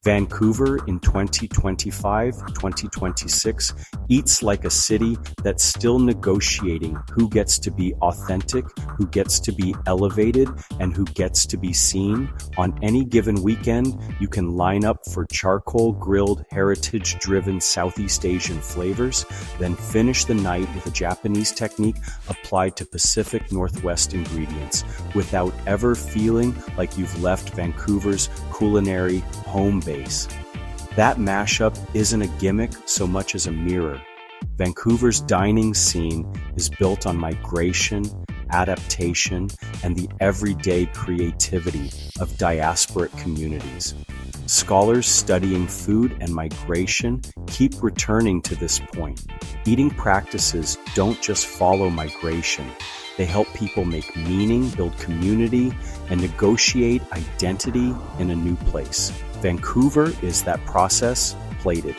Vancouver in 2025-2026 eats like a city that's still negotiating who gets to be authentic, who gets to be elevated, and who gets to be seen. On any given weekend, you can line up for charcoal-grilled, heritage-driven Southeast Asian flavors, then finish the night with a Japanese technique applied to Pacific Northwest ingredients, without ever feeling like you've left Vancouver's culinary home base. That mashup isn't a gimmick so much as a mirror. Vancouver's dining scene is built on migration, adaptation, and the everyday creativity of diasporic communities. Scholars studying food and migration keep returning to this point. Eating practices don't just follow migration. They help people make meaning, build community, and negotiate identity in a new place. Vancouver is that process plated.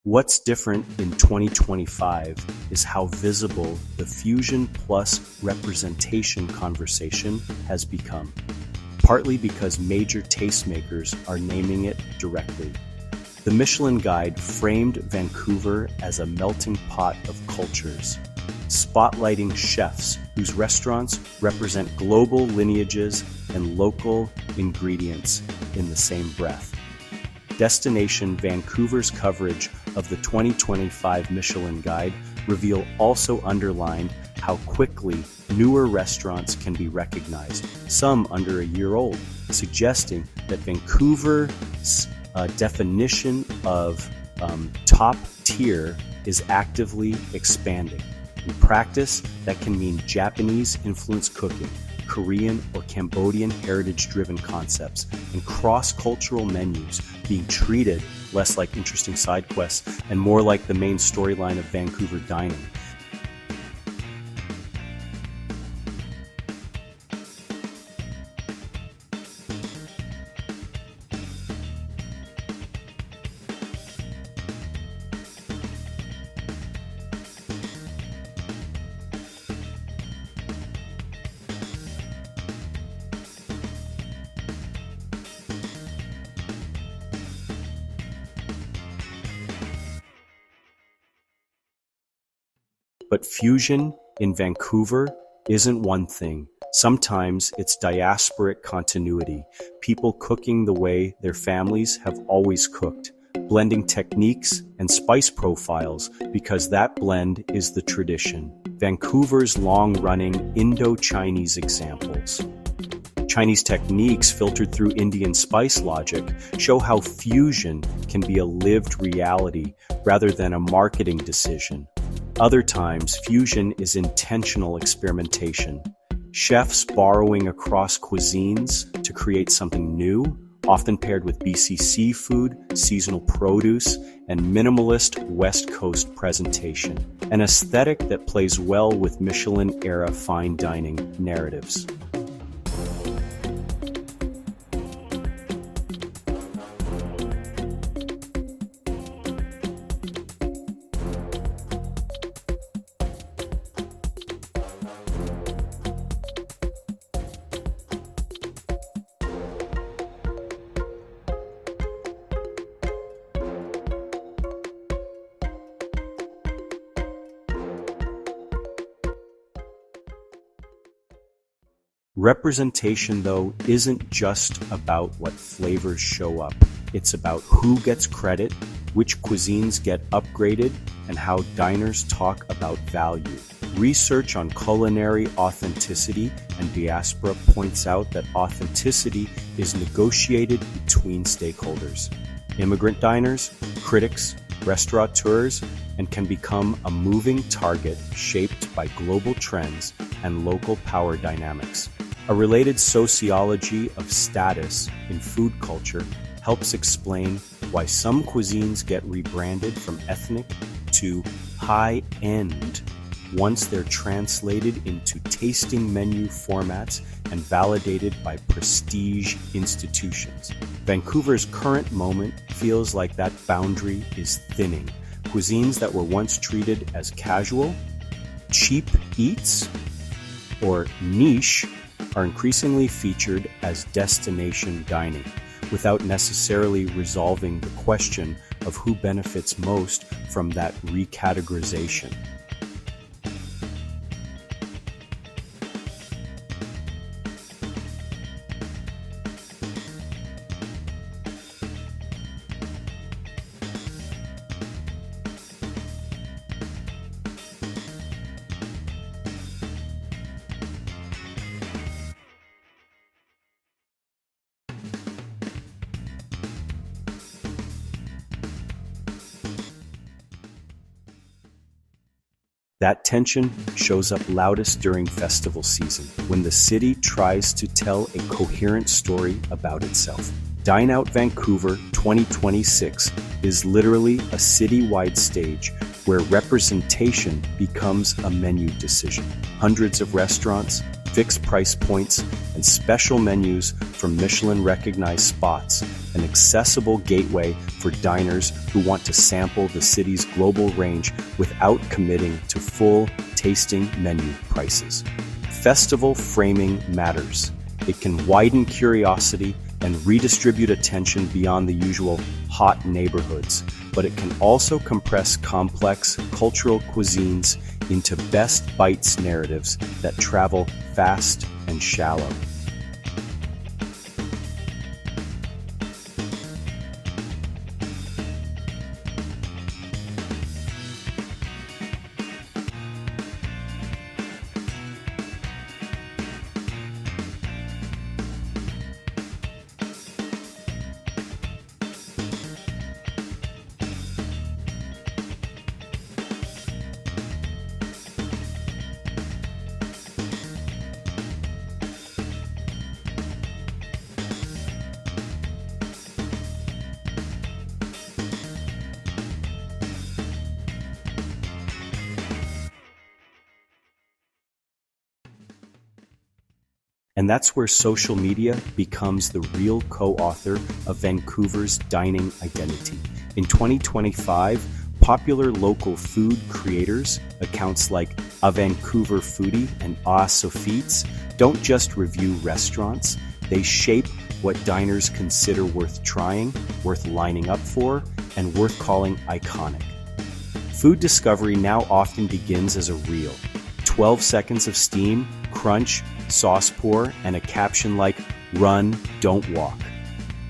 What's different in 2025 is how visible the fusion plus representation conversation has become, partly because major tastemakers are naming it directly. The Michelin Guide framed Vancouver as a melting pot of cultures, spotlighting chefs whose restaurants represent global lineages and local ingredients in the same breath. Destination Vancouver's coverage of the 2025 Michelin Guide reveal also underlined how quickly newer restaurants can be recognized, some under a year old, suggesting that Vancouver's definition of top tier is actively expanding. In practice, that can mean Japanese-influenced cooking, Korean or Cambodian heritage-driven concepts, and cross-cultural menus being treated less like interesting side quests and more like the main storyline of Vancouver dining. But fusion in Vancouver isn't one thing. Sometimes it's diasporic continuity, people cooking the way their families have always cooked, blending techniques and spice profiles because that blend is the tradition. Vancouver's long-running Indo-Chinese examples. Chinese techniques filtered through Indian spice logic show how fusion can be a lived reality rather than a marketing decision. Other times, fusion is intentional experimentation. Chefs borrowing across cuisines to create something new, often paired with BC seafood, seasonal produce, and minimalist West Coast presentation. An aesthetic that plays well with Michelin-era fine dining narratives. Representation, though, isn't just about what flavors show up. It's about who gets credit, which cuisines get upgraded, and how diners talk about value. Research on culinary authenticity and diaspora points out that authenticity is negotiated between stakeholders, immigrant diners, critics, restaurateurs, and can become a moving target shaped by global trends and local power dynamics. A related sociology of status in food culture helps explain why some cuisines get rebranded from ethnic to high-end once they're translated into tasting menu formats and validated by prestige institutions. Vancouver's current moment feels like that boundary is thinning. Cuisines that were once treated as casual, cheap eats, or niche are increasingly featured as destination dining, without necessarily resolving the question of who benefits most from that recategorization. That tension shows up loudest during festival season, when the city tries to tell a coherent story about itself. Dine Out Vancouver 2026 is literally a citywide stage where representation becomes a menu decision. Hundreds of restaurants, fixed price points, and special menus from Michelin-recognized spots, an accessible gateway for diners who want to sample the city's global range without committing to full tasting menu prices. Festival framing matters. It can widen curiosity and redistribute attention beyond the usual hot neighborhoods, but it can also compress complex cultural cuisines into best bites narratives that travel fast and shallow. And that's where social media becomes the real co-author of Vancouver's dining identity. In 2025, popular local food creators, accounts like A Vancouver Foodie and ISVi, don't just review restaurants, they shape what diners consider worth trying, worth lining up for, and worth calling iconic. Food discovery now often begins as a reel. 12 seconds of steam, crunch, sauce pour, and a caption like, "Run, don't walk."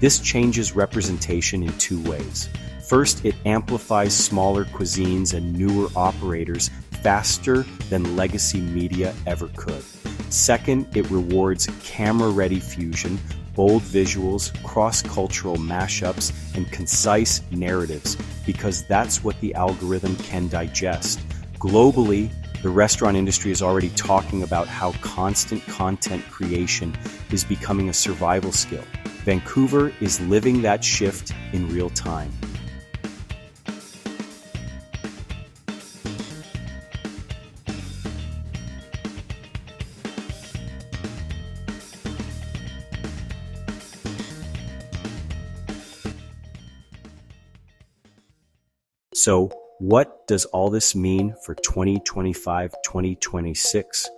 This changes representation in two ways. First, it amplifies smaller cuisines and newer operators faster than legacy media ever could. Second, it rewards camera-ready fusion, bold visuals, cross-cultural mashups, and concise narratives, because that's what the algorithm can digest. Globally, the restaurant industry is already talking about how constant content creation is becoming a survival skill. Vancouver is living that shift in real time. So, what does all this mean for 2025-2026?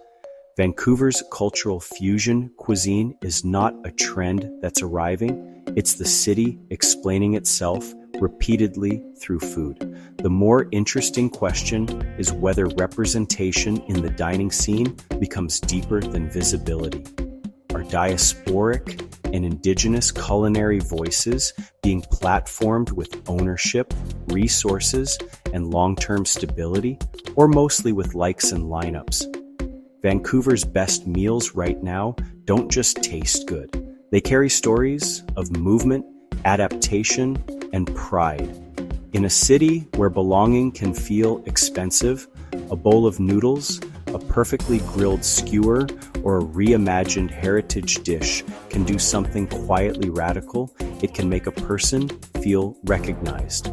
Vancouver's cultural fusion cuisine is not a trend that's arriving. It's the city explaining itself repeatedly through food. The more interesting question is whether representation in the dining scene becomes deeper than visibility. Are diasporic and Indigenous culinary voices being platformed with ownership, resources, and long-term stability, or mostly with likes and lineups? Vancouver's best meals right now don't just taste good. They carry stories of movement, adaptation, and pride. In a city where belonging can feel expensive, a bowl of noodles, a perfectly grilled skewer, or a reimagined heritage dish can do something quietly radical. It can make a person feel recognized.